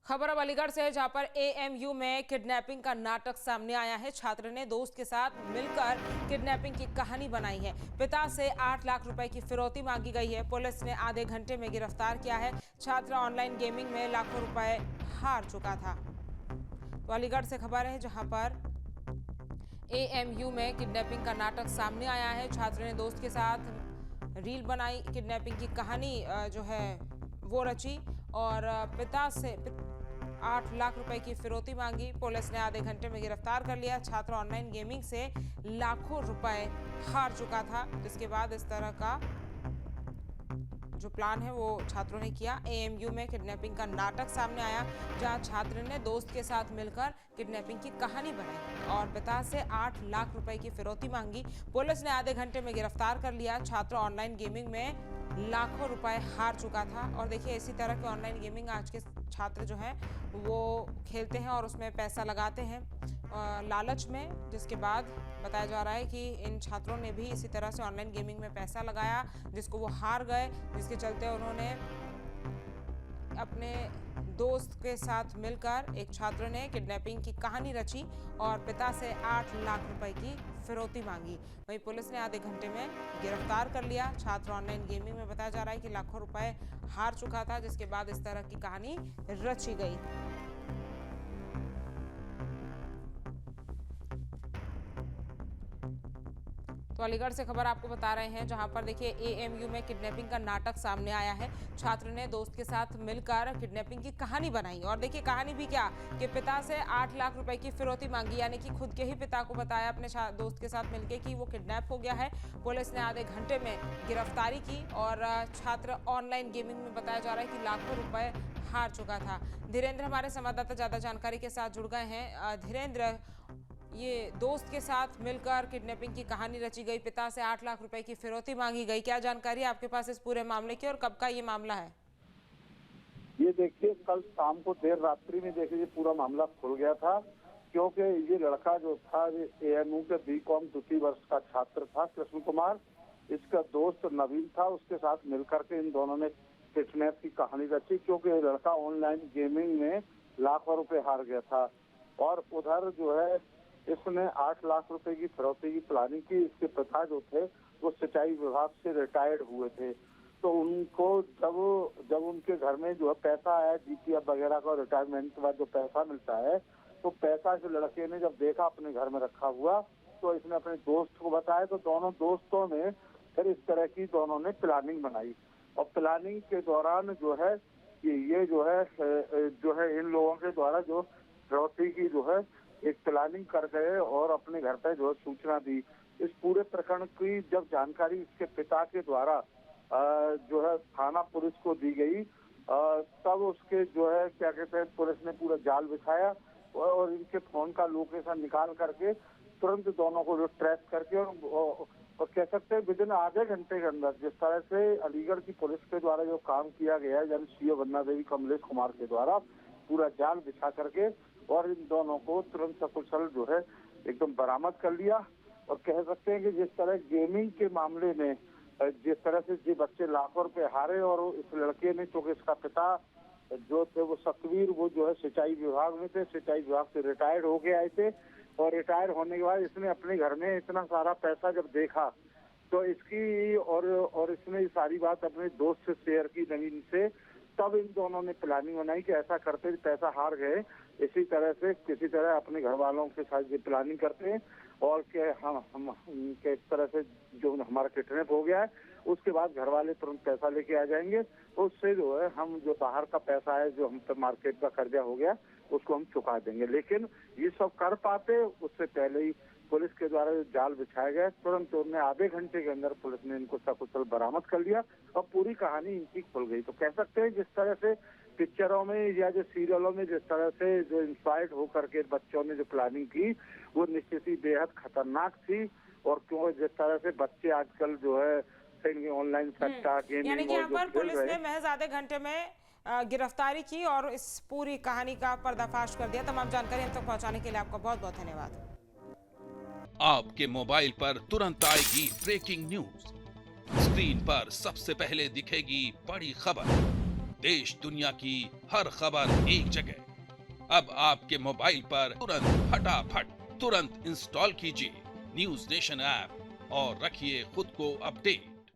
खबर अब अलीगढ़ से है, जहां पर एएमयू में किडनैपिंग का नाटक सामने आया है। छात्र ने दोस्त के साथ मिलकर किडनैपिंग की कहानी बनाई है। पिता से 8 लाख रुपए की फिरौती मांगी गई है। पुलिस ने आधे घंटे में गिरफ्तार किया है। छात्र ऑनलाइन गेमिंग में लाखों रुपए हार चुका था। तो अलीगढ़ से खबर है, जहां पर एएमयू में किडनैपिंग का नाटक सामने आया है। छात्र ने दोस्त के साथ रील बनाई, किडनैपिंग की कहानी जो है वो रची और पिता से 8 लाख रुपए की फिरौती मांगी। पुलिस ने आधे घंटे में गिरफ्तार कर लिया। छात्र ऑनलाइन गेमिंग से लाखों रुपए हार चुका था, जिसके बाद इस तरह का जो प्लान है वो छात्रों ने किया। एएमयू में किडनैपिंग का नाटक सामने आया, जहां छात्र ने दोस्त के साथ मिलकर किडनैपिंग की कहानी बनाई और पिता से 8 लाख रुपए की फिरौती मांगी। पुलिस ने आधे घंटे में गिरफ्तार कर लिया। छात्र ऑनलाइन गेमिंग में लाखों रुपए हार चुका था। और देखिए, इसी तरह के ऑनलाइन गेमिंग आज के छात्र जो हैं वो खेलते हैं और उसमें पैसा लगाते हैं लालच में, जिसके बाद बताया जा रहा है कि इन छात्रों ने भी इसी तरह से ऑनलाइन गेमिंग में पैसा लगाया, जिसको वो हार गए, जिसके चलते उन्होंने अपने दोस्त के साथ मिलकर एक छात्र ने किडनैपिंग की कहानी रची और पिता से 8 लाख रुपए की फिरौती मांगी। वहीं पुलिस ने आधे घंटे में गिरफ्तार कर लिया। छात्र ऑनलाइन गेमिंग में बताया जा रहा है कि लाखों रुपए हार चुका था, जिसके बाद इस तरह की कहानी रची गई। तो अलीगढ़ से खबर आपको बता रहे हैं, जहां पर देखिए एएमयू में किडनैपिंग का नाटक सामने आया है। छात्र ने दोस्त के साथ मिलकर किडनैपिंग की कहानी बनाई और देखिए कहानी भी क्या कि पिता से 8 लाख रुपए की फिरौती मांगी, यानी कि खुद के ही पिता को बताया अपने दोस्त के साथ मिलकर कि वो किडनैप हो गया है। पुलिस ने आधे घंटे में गिरफ्तारी की और छात्र ऑनलाइन गेमिंग में बताया जा रहा है कि लाखों रुपए हार चुका था। धीरेन्द्र हमारे संवाददाता ज्यादा जानकारी के साथ जुड़ गए हैं। धीरेन्द्र, ये दोस्त के साथ मिलकर किडनैपिंग की कहानी रची गई, पिता से 8 लाख रुपए की फिरौती मांगी गई, क्या जानकारी है आपके पास इस पूरे मामले की और कब का ये मामला है? ये देखिए, कल शाम को देर रात्रि में देखिए पूरा मामला खुल गया था, क्योंकि ये लड़का जो था एएमयू के बीकॉम द्वितीय वर्ष का छात्र था, कृष्ण कुमार। इसका दोस्त नवीन था, उसके साथ मिलकर के इन दोनों ने किडनैप की कहानी रची, क्योंकि ये लड़का ऑनलाइन गेमिंग में लाखों रुपए हार गया था। और उधर जो है इसने 8 लाख रुपए की फिरौती की प्लानिंग की। इसके पिता जो थे वो सिंचाई विभाग से रिटायर्ड हुए थे, तो उनको जब उनके घर में जो है पैसा आया जीपीएफ वगैरह का, रिटायरमेंट के बाद जो पैसा मिलता है, तो पैसा जो लड़के ने जब देखा अपने घर में रखा हुआ, तो इसने अपने दोस्त को बताया। तो दोनों दोस्तों ने फिर इस तरह की दोनों ने प्लानिंग बनाई और प्लानिंग के दौरान जो है ये जो है इन लोगों के द्वारा जो फिरौती की जो है एक प्लानिंग कर गए और अपने घर पे जो है सूचना दी। इस पूरे प्रकरण की जब जानकारी इसके पिता के द्वारा जो है थाना पुलिस को दी गई, तब उसके जो है क्या कहते हैं पुलिस ने पूरा जाल बिछाया और इनके फोन का लोकेशन निकाल करके तुरंत दोनों को जो ट्रैक करके और कह सकते हैं विदिन आधे घंटे के अंदर, जिस तरह से अलीगढ़ की पुलिस के द्वारा जो काम किया गया है, यानी सीओ वंदना देवी कमलेश कुमार के द्वारा पूरा जाल बिछा करके और इन दोनों को तुरंत सकुशल जो है एकदम बरामद कर लिया। और कह सकते हैं कि जिस तरह गेमिंग के मामले में जिस तरह से ये बच्चे लाखों रुपए हारे, और इस लड़के ने, चूंकि इसका पिता जो थे वो सतवीर, वो जो है सिंचाई विभाग में थे, सिंचाई विभाग से रिटायर्ड हो गए आए थे, और रिटायर होने के बाद इसने अपने घर में इतना सारा पैसा जब देखा तो इसकी और इसने ये सारी बात अपने दोस्त से शेयर की, नवीन से। तब इन दोनों ने प्लानिंग बनाई कि ऐसा करते पैसा हार गए, इसी तरह से किसी तरह अपने घर वालों के साथ ये प्लानिंग करते हैं और कि हम इस तरह से जो हमारा किडनैप हो गया है, उसके बाद घर वाले तुरंत पैसा लेके आ जाएंगे, उससे जो है हम जो बाहर का पैसा है जो हम पे मार्केट का कर्जा हो गया उसको हम चुका देंगे। लेकिन ये सब कर पाते उससे पहले ही पुलिस के द्वारा जो जाल बिछाया गया, तुरंत उन्हें आधे घंटे के अंदर पुलिस ने इनको सकुशल बरामद कर लिया और पूरी कहानी इनकी खुल गई। तो कह सकते हैं जिस तरह से पिक्चरों में या जो सीरियलों में जिस तरह से जो इंस्पायर्ड होकर के बच्चों ने जो प्लानिंग की, वो निश्चित ही बेहद खतरनाक थी। और क्यों जिस तरह से बच्चे आजकल जो है ऑनलाइन सट्टा गेमिंग, यानी कि यहाँ पर पुलिस ने महज आधे घंटे में गिरफ्तारी की और इस पूरी कहानी का पर्दाफाश कर दिया। तमाम जानकारी हम तक पहुँचाने के लिए आपका बहुत बहुत धन्यवाद। आपके मोबाइल पर तुरंत आएगी ब्रेकिंग न्यूज, स्क्रीन पर सबसे पहले दिखेगी बड़ी खबर, देश दुनिया की हर खबर एक जगह। अब आपके मोबाइल पर तुरंत इंस्टॉल कीजिए न्यूज नेशन ऐप और रखिए खुद को अपडेट।